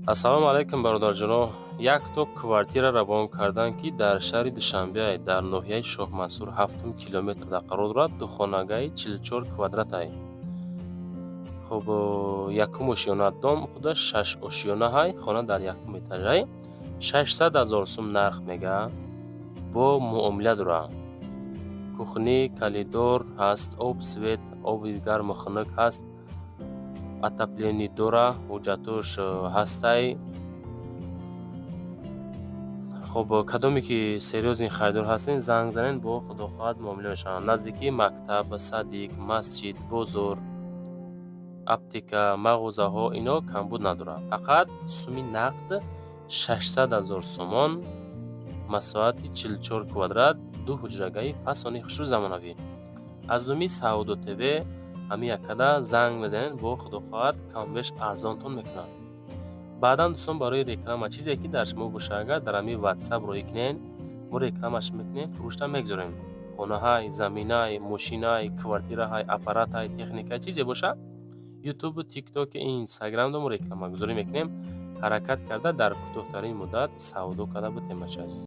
ассалому алайкум бародарҷоно. Як то квартира равон карданд, ки дар шаҳри Душанбе дар ноҳияи Шоҳмансур 7 километрда қарор дорад. Духонагаи 44 квадратае. хуб якум ошиёна дом худаш 6 ошиёнаҳай. хона дар якум этажае. 600 000 сум нарх мега. бо муомила дора. кухни калидор ҳаст, об свет, оби гарму хунук ҳаст, отопление дора, ҳуҷҷатош ҳастай. хуб кадоме ки серьёзни харидор ҳастин, занг занен, бо худохоҳад муомила мешаванд. Наздикии мактаб, садик, масҷид, бозор, аптека, мағозаҳо ино камбуд надорад. Фақат суми нақд 600 000 сомон, масоати 44 квадрат, ду ҳуҷрагаи фасони хушрӯ замонавӣ. Аз номи Саудо ТВ ҳами якада занг мезанед, бо худохоҳад камбеш арзонтон мекунад. баъдан дӯстон барои реклама чизе ки дар шумо бошагар дар ҳами WhatsApp роӣ кунед, мо рекламаш мекунем, фурӯшта мегузорем. хонаҳай, заминаи, мошинаи, квартираҳай, аппаратҳай, техникаи чизе боша, YouTube, TikTok, Instagram мо реклама гузорӣ мекунем. ҳаракат карда дар кӯтоҳтарин муддат савдо карда бутем бача азиз.